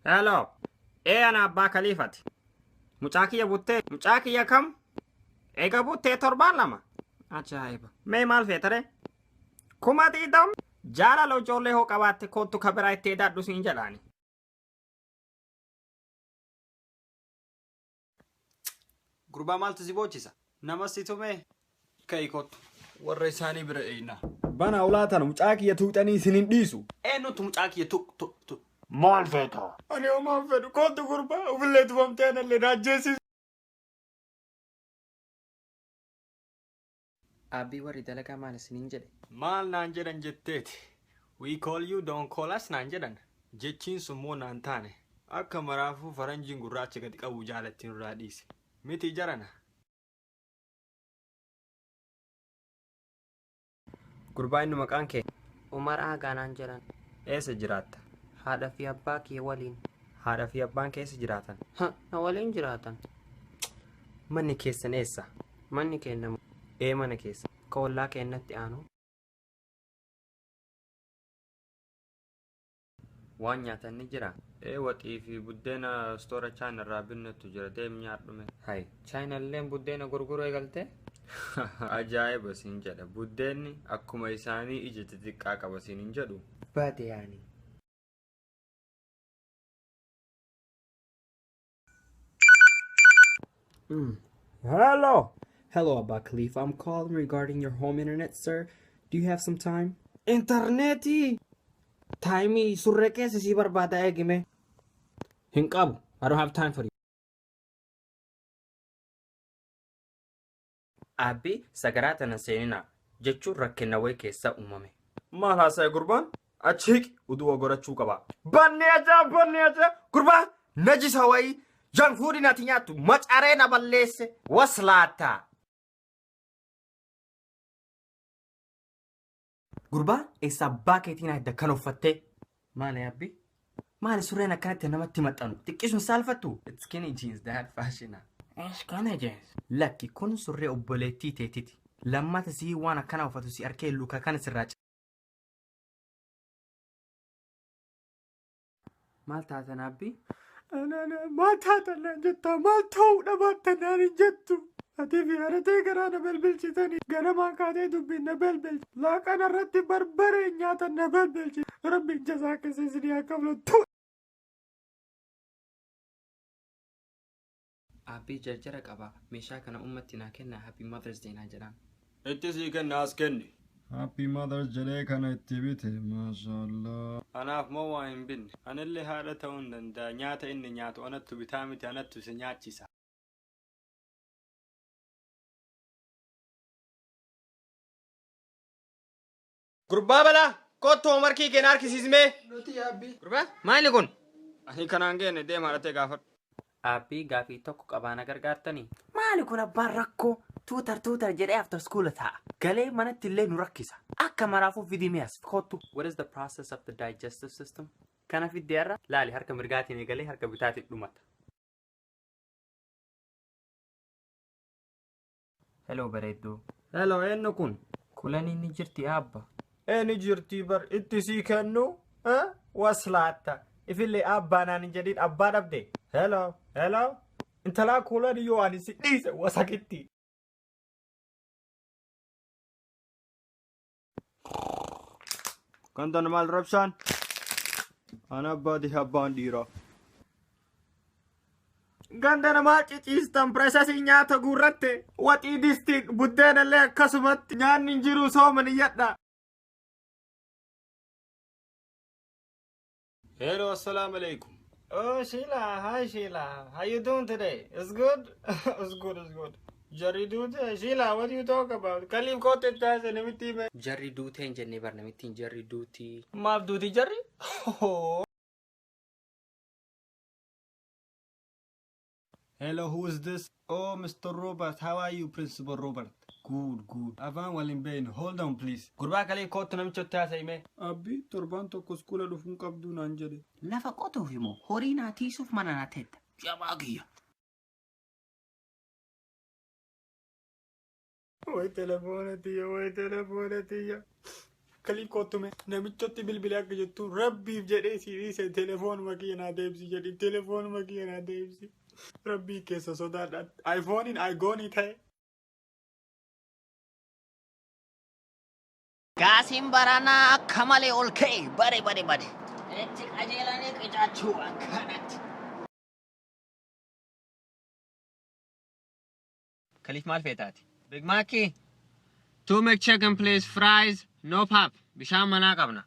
Hello. Ana Abba Khalifati. Mucaakiya buttee. Mucaakiya kam? Eega buttee torbaan lama. Ajaa'iba. Mee maal feetare? Kuma xiidam. Jaalala ijoollee hoo qabaatte kootu kabiraa itti edaadhu siin jedhaani. Gurbaa maaltu si bochisa? Nama si tume ka'ii kottu. Warra isaanii bira eeyna. Bana ulaatan mucaakiyya tuuxanii isinin dhiisu. Eenyutu mucaakiyya tu. Maal feeta? Ani homaan fedhu kootu gurbaa ofillee tufamtee anallee raajjeesisu. Abbii warri dalagaa maal isiniin jedhe? Maal naan jedhan jetteeti. We call you don't call us naan jedhan. Jechiin summoo naan taane. Akka maraafuu faranjiin gurraacha gadi qabu jaalattiin irraa dhiise. Miti jarana. Gurbaa inni maqaan kee Umar Aaganaan jedhan. eessa jiraatta? Haadha fi abbaa kee waliin. Haadha fi abbaan keessa jiraatan. Na waliin jiraatan. Manni keessan eessa? Manni kennamu. Mana keessa. Koollaa kennatti aanu. Waan nyaatan ni jira? Waxii fi buddeena stoora chaayinaa irraa binnattu jira deem nyaadhume. Hai. Chaayinaalleen buddeena gurguruu eegalte? Ajaa'iba siin jedha. Buddeenni akkuma isaanii ija xixiqqaa qaba siin hin jedhu. Baade yaani. Hello. Hello, Abba Khalifa. I'm calling regarding your home internet, sir. Do you have some time? Intarneetii. Taayimii surree keessa sii barbaada eegime. Hin qabu. I don't have time for you. Abbii sagaraa tana seeninaa jechuun rakkinawee keessa uumame. Maal haasa'e gurbaan? Achi hiqi uduu ogorachuu qaba. Banni ajaa. Gurbaa najisa wayii. Jaan fuudhi nati nyaattu macaree na balleesse. Waslaataa. Gurbaa eessa abbaa keetiin adda kan uffattee? Maali abbii? Maali surreen akkanatti namatti maxxanu? Xiqqisuun saalfattu? It's skinny jeans that fashion. Eesh kana jees. Lakki kun surree obboleettii teetiti. Lammata sii waan akkana uffatu si arkee luka kan sirraa Maal taatan abbii? Maal taatan jettaa? Maal ta'uudha baattanaan hin jettu? Ati fi haratee garaa na belbelchitanii ganamaan kaatee dubbiin na belbelchi. Laaqana irratti barbaree nyaatan na belbelchi. Rabbiin jazaa keessa isinii akka bulatu. Abbii jarjara qaba. Meeshaa kana ummatti naa kenna. Happy Mother's Day naa jedhaan. Itti sii kenna as kenni. Happy Mother's jedhee kana itti bite. Maashaallah. Anaaf moo waa hin binne. Anillee haadha ta'uu hin danda'a. Nyaata inni nyaatu anattu bitaa miti anattu isa nyaachisa. Gurbaa balaa kottu homarkii keenya harkisiismee. Nuti abbii. Gurbaa maali kun? Ani kanaan geenne deema haadhatee gaafadhu. Abbii gaafii tokko qabaana gargaartanii? Maali kun abbaan rakkoo? Tuutar jedhee after school ta'a. Galee manatti illee nu rakkisa. Akka maraafuu vidimeas kottu. What is the process of the digestive system? Kana fiddeerra laali harka mirgaatiin eegalee harka bitaatiin dhumata. Hello bareedduu. Hello eenyu kun? Kulanii ni jirti abba. Eni jirtii bar itti sii kennu? Waslaata. Ifillee abbaa naan hin jedhin abbaa dhabde. Hello. Intalaa kulanii yoo ani si dhiise wasakitti. Kan tan maal rabshaan? Ana abbaati abbaan dhiiraa. Ganda namaa ciciistan pireesasii nyaata guurratte waxii distiin buddeena illee akkasumatti nyaanni hin jiru soomani yadha. Hello, assalamu alaikum. Oh Sheila, hi Sheila. How you doing today? It's good? It's good. Jarri duute, Sheila, what do you talk about? Kaliif koote taase namitti hime. Jarri duutee hin jennee bar namittiin jarri duutii. Maaf duuti jarri? Hello, who is this? Oh, Mr. Robert. How are you, Principal Robert? Good. Afaan waliin beeynu. Hold on, please. Gurbaa kalee kootu namicha taasise hime. Abbi torbaan tokko skuula dhufuun qabdu naan jedhe. Lafa qotuuf immoo horii naa tiisuuf mana naa teetta. Jabaa kiyya. Way telefoona tiyya. Kaliif kottume namichotti bilbilee akka jettu rabbiif jedhee siidhiise telefoonuma kiyya naa deebisi jedhi telefoonuma kiyya naa deebisi. Rabbii keessa sodaadha. Ayfooniin aygoonii ta'e. Gaasiin baranaa akka malee ol ka'e bare. Itti qajeelanii qicaachuu akkanatti. Kaliif maal feetaati? Big Mackii. 2 McChicken please, fries, no pap. Bishaan manaa qabna.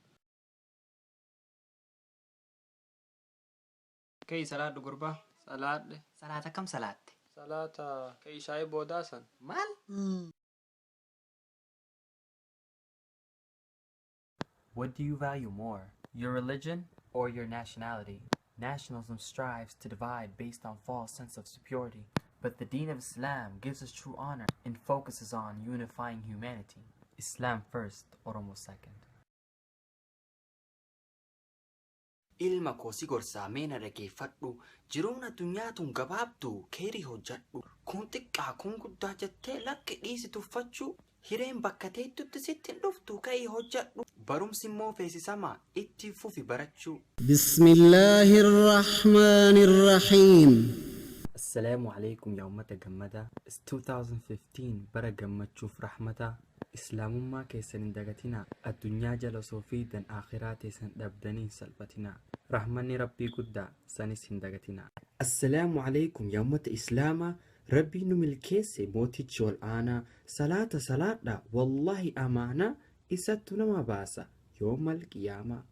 Ka'ii salaadhu gurbaa. Salaadhe. Salaata kam salaatte? Salaata ka'ii shaayii boodaa san. Maal? What do you value more, your religion or your nationality? Nationalism strives to divide based on false sense of superiority, but the Deen of Islam gives us true honor and focuses on unifying humanity. Islam first, Oromo second. Ilma koo si gorsaa meena dhageeffadhu jiruun addunyaa tun gabaabdu keerii hojjadhu kun xiqqaa kun guddaa jettee lakki dhiisi tuffachuu hireen bakka teettutti sitti dhuftu ka'ii hojjadhu barumsi immoo feesisamaa itti fufi barachuu. Bismillahir Rahmanir Rahim. Assalamu alaikum ya ummata gammada. It's 2015 bara gammachuuf rahmata. Islaamummaa keessan hin dagatina. Addunyaa jala soofiidan akhiraa teessan dhabdanii salphatina. Rahmanni rabbii guddaa sanis hin dagatina. Assalamu alaikum ya ummata islaamaa. Rabbii nu milkeesse mootichi ol aanaa. Salaata salaadha wallahi amaana isattu nama baasa yoomal qiyaamaa.